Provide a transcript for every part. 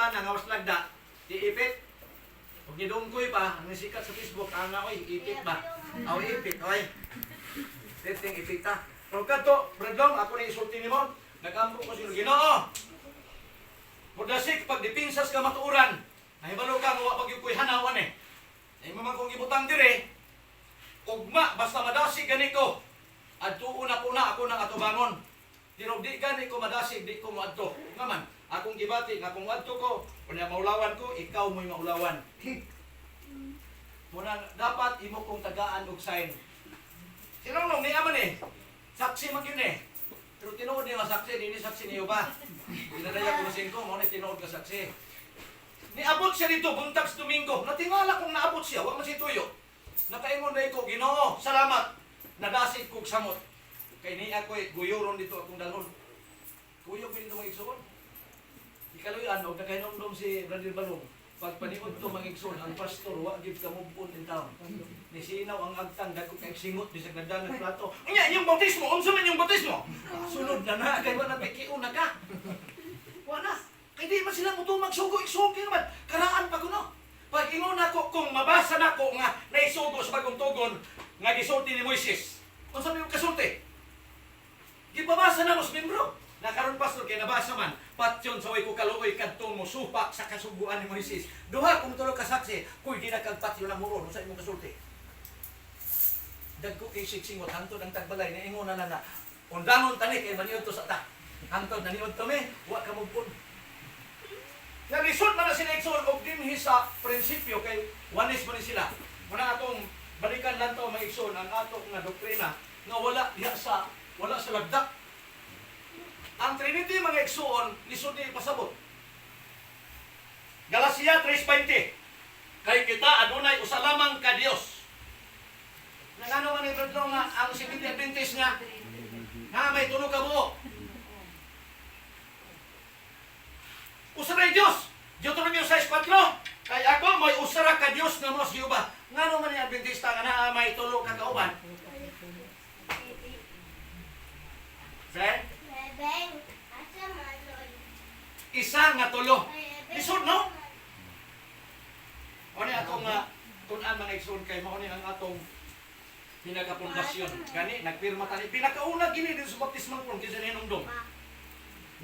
butana nga was lagda, iipit. Huwag nidungkoy pa, ang sikat sa Facebook, ang oy, ipit ba? Aw, ipit, oy. Testing, ipit ta. Pero kato, Bradlong, ako na isulti ni mo, nag-ampo ko sino, Ginoo. Mudasik, pag dipinsas ka matuuran, nahibalo ka, mawa pag yung kuy hanawan eh. Ay mamang kong ibutang dire, ugma, basta madasig ganito, at tuuna po na ako ng atubangon. Pero di gani ko madasig, di ko maadto. Ngaman, akong gibati, nga kung adto ko, kung maulawan ko, ikaw mo'y maulawan. Muna, dapat imo kong tagaan og sign. Sinong ni aman eh, saksi man yun eh. Pero tinuod niya saksi, hindi saksi niyo ba? Pinadaya ko ko, muna tinuod ka saksi. Niabot siya dito, buntag sa Domingo. Natingala kong naabot siya, wag man si Tuyo. Nakaingon na ko, Ginoo, salamat. Nadasig kong samot. Kay niya ko, guyuron dito akong dalon. Kuyo ko dito mag-igsoon. Ikaluyan, o nakainomdom si Brother Balong. Pag paniod to mag-igsoon, ang pastor, wag give ka mubun in town. Nisinaw ang agtang, dagko kay singot, bisag nagdang ng plato. Unya, yung bautismo, unsa man yung bautismo? Sunod na na, kay wala pikiuna ka. Wala. Kay di man sila mutumag sugo-igsugo naman. Karaan pa ko no. Pag ingon ako kung mabasa na ko nga naisugo sa bagong tugon nga gisulti ni Moises. Unsa may kasulti? Gipabasa na mo sa membro. Nakaroon pastor kay nabasa man. Patyon sa way ko kaluoy kadtong mo supak sa kasuguan ni Moises. Duha kung tulo ka saksi, kuy di na kag patyo na muron unsa imong kasulti. Dagko kay siksingot hangtod ang tagbalay na ingon na na. Undangon tani kay maniud to sa ta. Hangtod na niud to me, wa ka mubun. Narisod man na sila igsoon og dinhi sa prinsipyo kay wanis man sila. Muna atong balikan lang to maigsoon ang ato nga doktrina nga wala sa lagda. Ang Trinity mga igsoon lisod ni pasabot. Galacia 3:20. Kay kita adunay usa lamang ka Dios. Nangano man ibradlo nga ang Seventh-day Adventist nga may tulo ka buo. Usara Diyos. Deuteronomio 6:4. Kay ako may usara ka Diyos nga mo sa Yuba. Ngano man yung Adventista nga na may tulo ka kauban? Sir? Isa nga tulo. Lisod no? O ni atong tunan mga igsoon kay mao ni ang atong pinagapundasyon. Gani nagpirma tani pinakauna gini dito sa baptismal form kinsa ni hinungdom.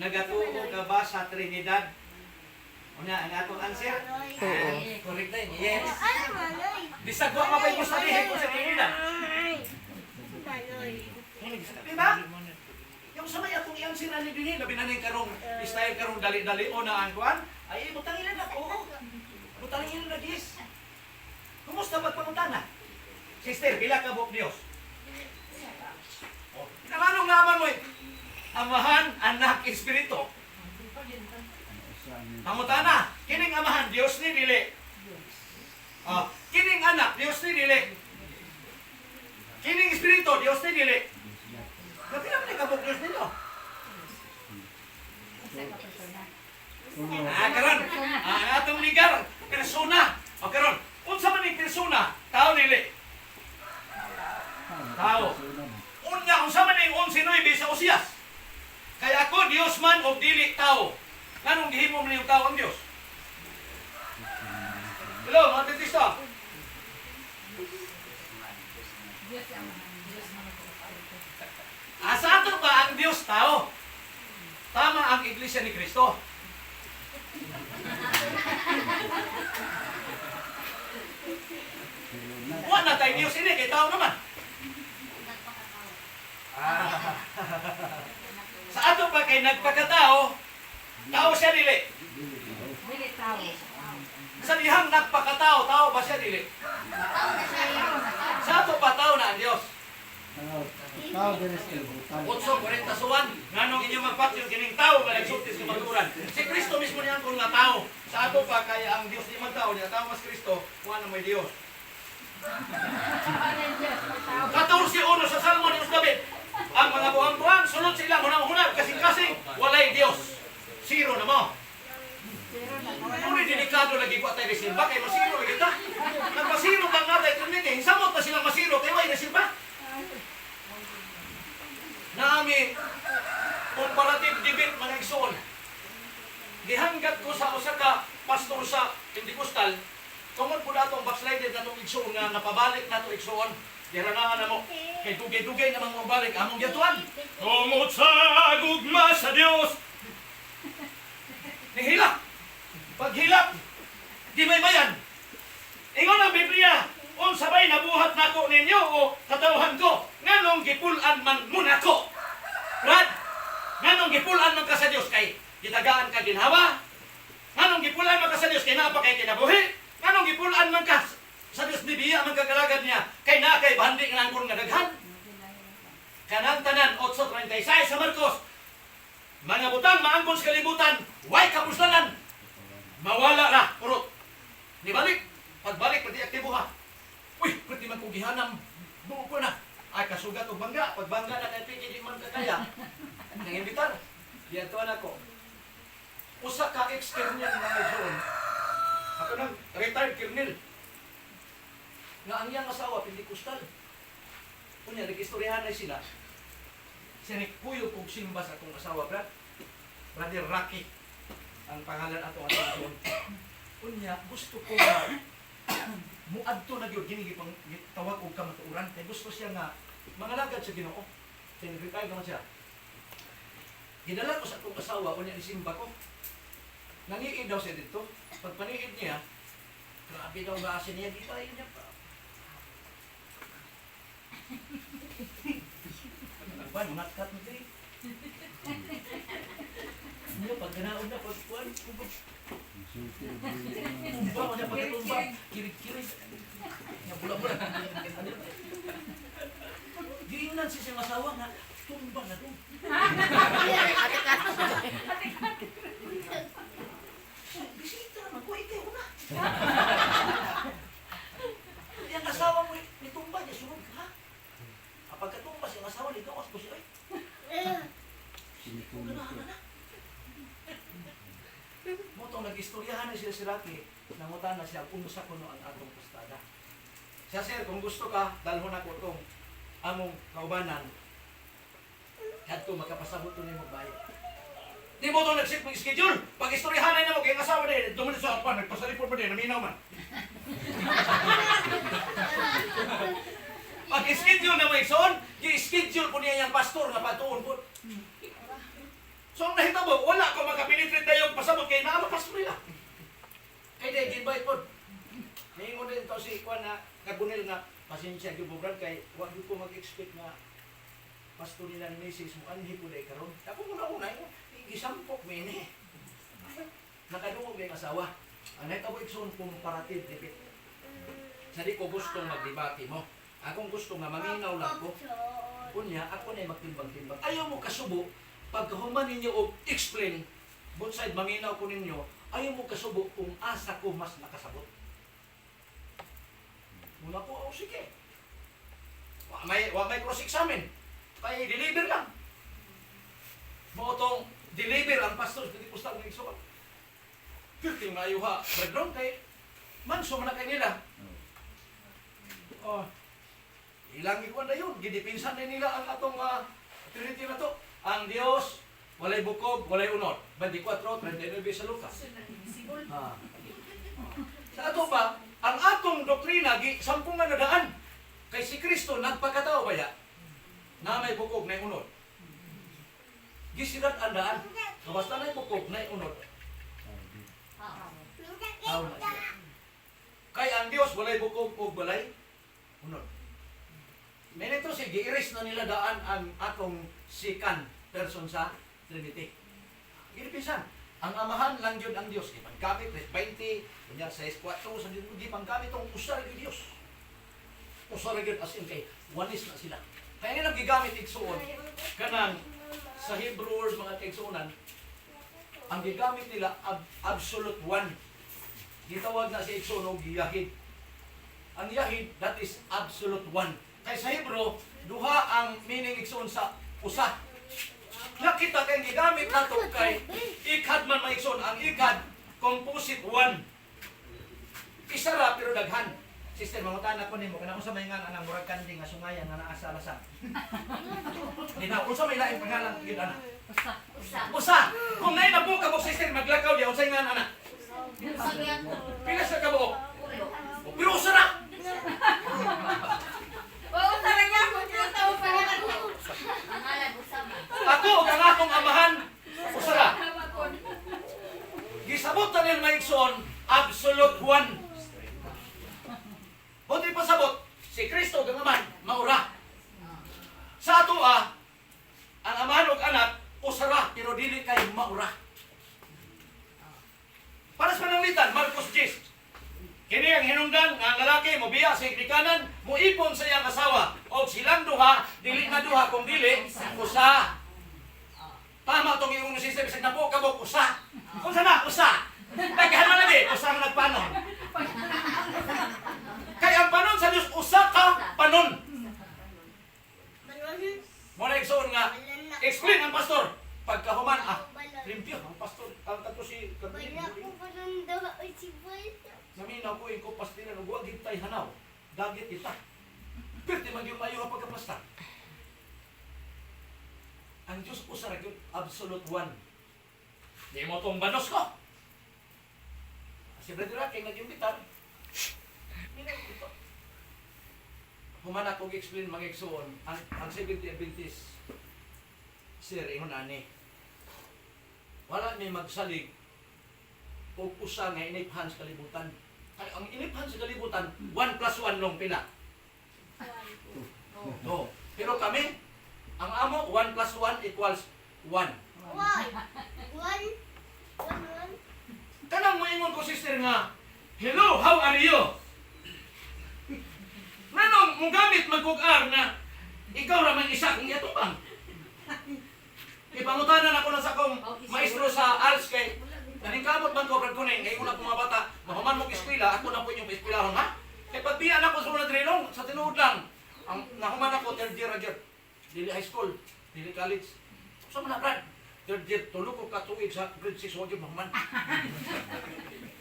Nagatuo ka ba sa Trinidad? Una, ang atong answer? Oo. Correct na yun. Yes. Bisag wa mapay mo sabihin ko sa Trinidad. Diba? Yung sa may atong answer ani dinhi labi na ning karong style karong dali-dali o na ang kuan. Ay butang ilan na ko. Butang ilan na gis. Kumusta ba pangutana? Sister, pila ka buok Dios? Oh, kanang naman mo Amahan, Anak, Espiritu. Pangutana, kining Amahan, Dios ni dili. Oh, kining Anak, Dios ni dili. Kining Espiritu, Dios ni dili. Tapi naman ikabok Dios nito. Karon, atong ligar, persona. O karon, unsa man ni persona? Tao dili. Tao. Unya, unsa man ni 11:9 sa Osias? Kaya ako, Diyos man o dili tao. Nganong gihimo man yung tao ang Diyos? Hello, mga Adventista. Sa ato ba ang Diyos tao? Tama ang Iglesia ni Cristo. Wala tayo Diyos ini, kay tao naman. Sa ato pa kay nagpakatao, tao siya dili. Dili tao. Sa dihang nagpakatao, tao ba siya dili? Sa ato pa tao na ang Diyos. Tao din siya. 8:41, nganong inyo magpatyon kining tao nga nagsulti sa maturan. Si Kristo mismo niya kung nga tao. Sa ato pa kay ang Dios di man tao, niya tao mas Kristo, kuha na may Dios. 14:1 sa Salmo ni David. Ang mga buang-buang, sunod sila hunang-hunag, kasing-kasing, walay Diyos. Zero na mo. Muna delikado lagi ko tayo resilba, kay masiro lagi ta. Nagmasiro ka nga tayo Trinity, samot na silang masiro, kay may resilba. Naami, comparative debate mga igsoon. Gihang hanggat ko sa usa ka pastor sa Pentecostal, tungod po natong backslided natong igsoon nga napabalik nato igsoon. Dirangan na mo, kay dugay-dugay namang mo balik, among gatuan. Tungod sa gugma sa Dios. Nihilak. Paghilak, di may bayan. Ingon ang Biblia, kung sabay nabuhat nako ninyo o katawhan ko, nganong gipulan man muna ko. Brad, nganong gipulan man ka sa Dios kay gitagaan ka ginhawa? Nganong gipulan man ka sa Dios kay napa kay kinabuhi? Nganong gipulan man ka sa Dios bibiya man kagalagad niya kay na kay bandi nga angkon nga daghan? Kanang tanan 8:36 sa Marcos. Mga butang maangkon sa kalibutan, way kapuslanan. Mawala na, purot. Di balik. Pagbalik, pati aktibo ha. Uy, pwede man kong gihanam. Buo ko na. Ay, kasugat o bangga. Pag bangga na kay Piki, di man kakaya. Nang imbitar. Diyan tuwan ako. Usa ka ex-kernel na nagsoon. Ako nang retired kernel. Nga ang iyang asawa, Pentecostal. Kunya, nag-istoryahan na sila. Sinikuyo kong simba sa akong asawa, Brad. Brother Rocky. Ang pangalan ato ang asawa. Kunya, gusto ko na muadto na gyud gini gipang tawag og kamatuoran kay gusto siya nga mangalagad sa Ginoo. Kay nag-retire naman siya. Gidala ko sa akong asawa unya isimba ko. Nangiid daw siya dito. Pag paniid niya, grabe daw ba asin niya dito ayun niya pa. Ba, matkat mo diri. Niya pag ganaon na pagkuan, tumba mo siya pagkatumba, kirig-kirig. Nga bula-bula. Giingnan siya siyang asawa nga, tumba na doon. Bisita naman ko, ikaw na. Yung asawa mo, nitumba niya, sunod ka. Kapag katumba siyang asawa, ligawas ko siya. Ganahan na. Motong nag-istoryahan na siya si Rocky, nangutan na siya kung sa kuno ang atong pustada. Siya sir, kung gusto ka, dalhon ako itong among kaubanan, kadto makapasabot to nimo bayo. Di mo itong nag-set mong schedule. Pag istoryahan na mo, kaya asawa na yun, dumunod sa apan, nagpasalipod pa din, naminaw man. Pag schedule na mo ikson, i-schedule po niya yung pastor na patuon po. So, nahitabo, wala ko makapinitrit na yung pasabot kay naamapas mo nila. Kaya di, invite po. Ngayon din ito si Juan na Carbonell na pasensya yung bubrad kay huwag ko mag-expect na pastor nila ni Mrs. mo anhi po na ikaroon. Ako muna-una, isampok mo yun eh. Nakadungog yung asawa. Ang nahitabo ikson comparative debate. Sa di ko gustong magdebate mo. Akong gusto nga maminaw lang ko. Kunya, ako na magtimbang-timbang. Ayaw mo kasubo. Pagkahuman ninyo o explain, both side maminaw ko ninyo, ayaw mo kasubo kung asa ko mas nakasabot. Muna po, oh sige. Wa may cross-examine. Kaya deliver lang. Mo deliver ang pastor sa Pentecostal ng Igsoon. Kilting na ayuha, background kay manso man na kay nila. Oh, ilang ikuan na yun. Gidipinsan din nila ang atong Trinity na to. Ang Diyos, walay bukog, walay unod. 24:39 sa Lucas. Sa ato ba, ang atong doktrina, sampung nga nadaan. Kay si Kristo, nagpagkatao ba ya? Na may bukog, na unod. Gisirat ang daan. Basta na bukog, na unod. Tao na siya. Kay ang Diyos, walay bukog o walay unod. Minito si giiris na nila daan ang atong second person sa Trinity. Ginipisan. Ang amahan lang yun ang Diyos. Ipagkamit, 20, kunya 6, 4, sa di pagkamit ang usar ng Diyos. Usar ng as in kay wanis na sila. Kaya nga nagigamit igsuon, kanang sa Hebrew words mga kaigsuonan, ang gigamit nila absolute one. Gitawag na si igsuon o yahid. Ang yahid, that is absolute one. Kay sa Hebrew, duha ang meaning igsuon sa usa. Nakita kay gigamit nato kay ikad man maigsoon ang ikad composite one. Isa ra pero daghan. Sister, mangutan ako nimo kana unsa may nga anang murag kandi nga sungayan nga naa sa alasan. Dina unsa may lain pangalan gyud ana? Usa. Kung nay nabuka mo sister maglakaw di unsay nga ana? Pila sa kabuok? Pero usa ra. Ako ug ang akong amahan usa ra. Gisabot ta nila maigsoon, absolute one. Buti pasabot, si Kristo ang amahan, maura. Sa ato ang amahan ug anak, usara, pero dili kay maura. Para sa pananglitan, Marcos 10. Kini ang hinungdan nga ang lalaki mobiya sa ignikanan, muipon sa iyang asawa, o silang duha, dili na duha kung dili, usa. Tama itong iyong system, isang napo kabok, usa. Kung sana, usa. Naghan na lagi, usa ang nagpanon. Kaya ang panon sa Diyos, usa ka panon. Muna igsoon nga, explain ang pastor. Pagkahuman, limpyo ang pastor. Ang tato si Saminaw ko ko pastilan, huwag hintay hanaw. Dagit kita. Pero di magyong mayo ang pagkapasta. Ang Diyos po sa ragyong absolute one. Di mo itong banos ko. Si Brother Rocky nag-imbitar. Humana kong explain mga igsoon, ang 70 Adventist, Sir, ingon ani. Wala may magsalig o usa nga iniphan sa kalibutan. Kaya ang iniphan sa kalibutan, 1 plus 1 long pila. No. Pero kami, ang amo, 1 plus 1 equals 1. Kanang moingon ko, sister, nga, hello, how are you? Nanong mong gamit magkug-ar na ikaw raman isa kung yatubang. Ipangutanan ako na sa akong maestro sa ALS kay naningkamot man ko brad kuning kay una mga bata mahuman mo eskwela ako na po yung eskwelahon ha. Kay pagbiyan ako sa una drilong sa tinuod lang ang nahuman ako third year dili high school, dili college. So man brad third year tulo ko ka tuig sa grade 6 wa gyud mahuman.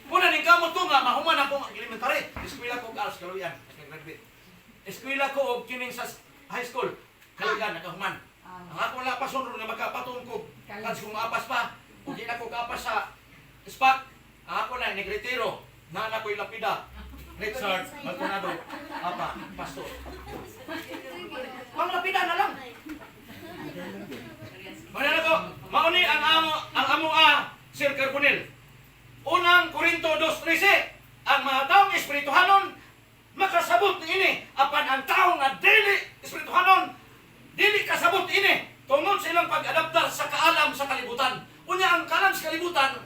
Kuna ningkamot ko nga mahuman ako elementary, eskwela ko ALS kaluyan, graduate. Eskwela ko og kining sa high school kaluyan nakahuman. Ang ako wala pa sunod nga magkapatong ko kasi kung maapas pa kung di na ko kapas sa spot ako na nagretiro na anak ko'y lapida Richard Magconado apa pastor pang lapida na lang manana ko mauni ang amo Sir Carbonel unang Korinto 2:13 ang mga taong espirituhanon makasabot ini apan ang tao nga dili espirituhanon dili kasabot ini tungod sa ilang pag-adaptar sa kaalam sa kalibutan. Unya ang kaalam sa kalibutan,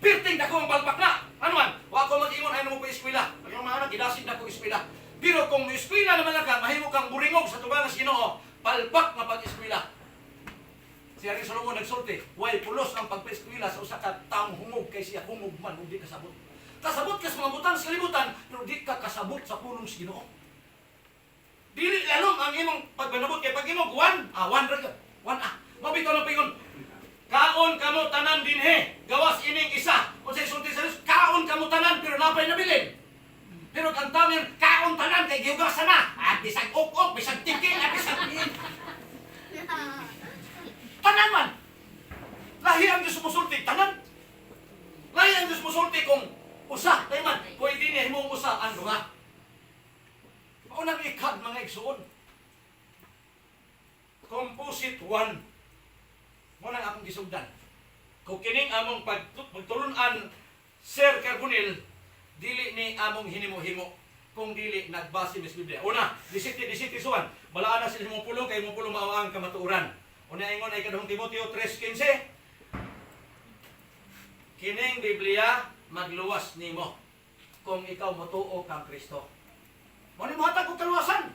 pirting dako ang palpak na. Ano man? Wa ko mag-ingon ay mo pa eskwela. Ang mga anak gidasin dako eskwela. Pero kung eskwela naman ka, mahimo kang buringog sa tubangan sa Ginoo, palpak nga pag-eskwela. Si Ari Solomon nagsulti, way pulos ang pagpa-eskwela sa usa ka taong hungog kay siya hungog man ug di kasabot. Kasabot ka sa mga butang sa kalibutan, pero di ka kasabot sa pulong sa Ginoo. Dili lalom ang imong pagbanabot kay pag imong 1 ra ka. 1 mabitaw na pingon. Kaon kamo tanan dinhe, gawas ining isa. Unsay sulti sa Dios, kaon kamo tanan pero napay nabilin. Pero ang tamin kaon tanan kay gihugasan na. Bisag ok bisag tiki, bisag tanan man. Lahi ang Dios musulti tanan. Lahi ang Dios musulti kung usa, tay man, pwede niya himong usa ang duha. Unang ikad mga igsoon. Composite 1. Muna akong gisugdan. Kung kining among pagtulunan Sir Carbonel, dili ni among hinimo-himo. Kung dili nagbase mis Biblia. Una, disiti suwan. Balaan na sila mong pulong kay mong pulong mao ang kamatuoran. Una ingon ay kadahong Timoteo 3:15. Kining Biblia magluwas nimo kung ikaw motuo kang Kristo. Muni mohatag og kaluwasan.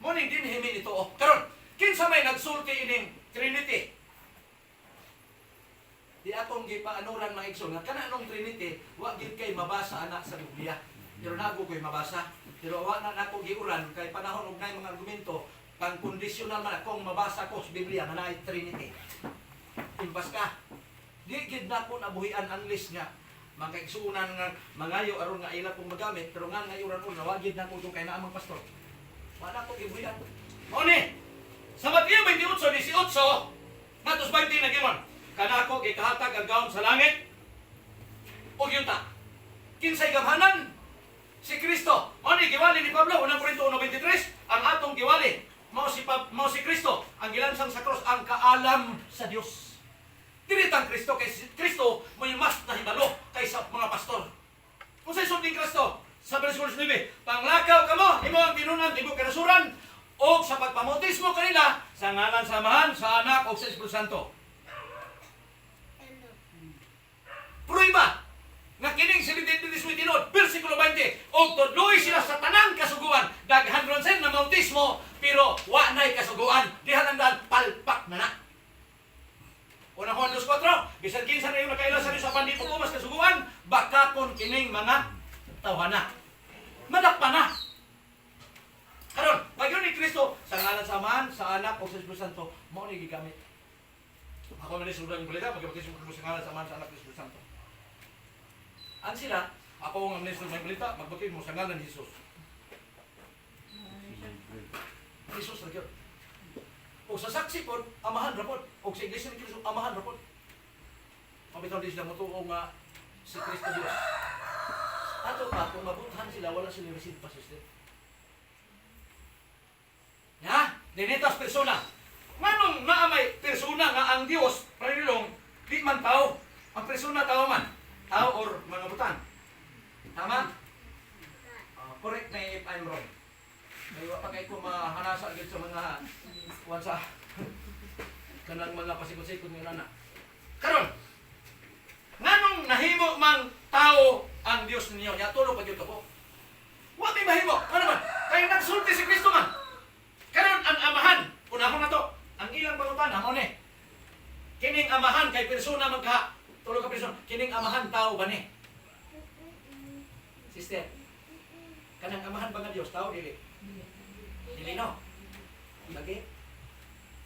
Muni din himi ito. Karon, kinsa may nagsulti ining Trinity? Di atong gipaanuran mga igsoon nga kana anong Trinity, wa gid kay mabasa ana sa Biblia. Pero nago koy mabasa. Pero wa na nako giuran kay panahon og nay mga argumento pang conditional man kung mabasa ko sa Biblia nga naay Trinity. Imbas ka. Di gid nako nabuhian ang list nga magkaigsuunan nga mangayo aron nga ila kong magamit pero nga ngayuran ko nawagid na ko kay naa mga pastor. Wala ko gibuyan. Mao ni sa Mateo 28:18 natos 20 na gimon. kanako gikahatag ang gaon sa langit. Ug yuta. Kinsay gamhanan? Si Kristo. Mao ni giwali ni Pablo unang Korinto 1:23, ang atong giwali mao si Kristo, ang gilansang sa cross, ang kaalam sa Dios. Dili tang Kristo kay Kristo may mas nahibalo kaysa mga pastor. Kung sa isod ni Kristo, sa bersikulo 9, panglakaw kamo, imo ang tinunan, tibo kanasuran, o sa pagpamotismo kanila, sa ngalan sa Amahan, sa Anak, o sa Espiritu Santo. Pruiba, nga kining silididismo tinod, bersikulo 20, o tudloy sila sa tanang kasuguan, daghan ron sen na mautismo, pero wa na'y kasuguan, dihalandan, palpak na na. Unang Juan 2:4, bisan kinsa na yung nakaila sa Diyos sa pandi pumas kasuguan, baka kon kining mga tawhana. Madakpa na. Karon, pagyon ni Kristo sa ngalan sa Amahan, sa Anak o sa Espiritu Santo, mao ni gigamit. Ako man ni sulod ang balita, magkabagis mo sa ngalan sa Amahan, sa Anak o sa Espiritu Santo. Ang sila, ako ang ministro ng balita, magbutin mo sa ngalan ni Jesus. Jesus na yun. O sa saksi po, Amahan rapod. O sa iglesia ni Kristo, Amahan rapod. Pabitaw din sila mo ito nga si Kristo Diyos. Ato pa, kung mabuthan sila, wala sila receive pa system. Ya, dinitas persona. Manong naamay persona nga ang Diyos, parilong, di man tao. Ang persona tao man. Tao or mga butan. Tama? Correct me if I'm wrong. May pagkay ko mahanasa agad sa mga wansa kanang mga pasikot-sikot ng nana. Karon, nganong nahimo mang tao ang Dios ninyo? Ya tulo pag ito po. Wa may mahimo. Ano man? Kaya nagsulti si Kristo man. Karon ang Amahan, unahon na to. Ang ilang pangutan, mo ni. Kining Amahan kay persona magka tulo ka persona. Kining Amahan tao ba ni? Sister. Kanang Amahan ba nga Dios tao dili? Dili no. Lagi.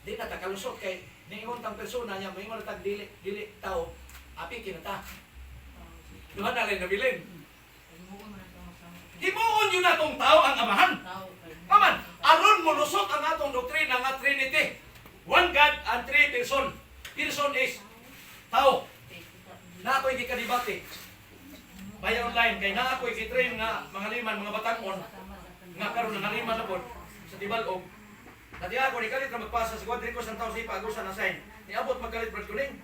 Di na takalusot kay niingon tang persona niya, may tag dili tao. Api kinata. Duha na lang nabilin. Himuon yun na tong tao ang Amahan. Kaman, aron mo lusot ang atong doktrina nga Trinity. One God and three person. Person is tao. Na ako'y gikadibate. Via online, kay na ako'y gitrain nga mga liman, mga batangon, nga karon nga liman na po sa Tibalog. Dati ako, ni kalit na magpasa sa Guadrico Santa Jose, pag-usan na sign. Niabot magkalit Brad Kuning.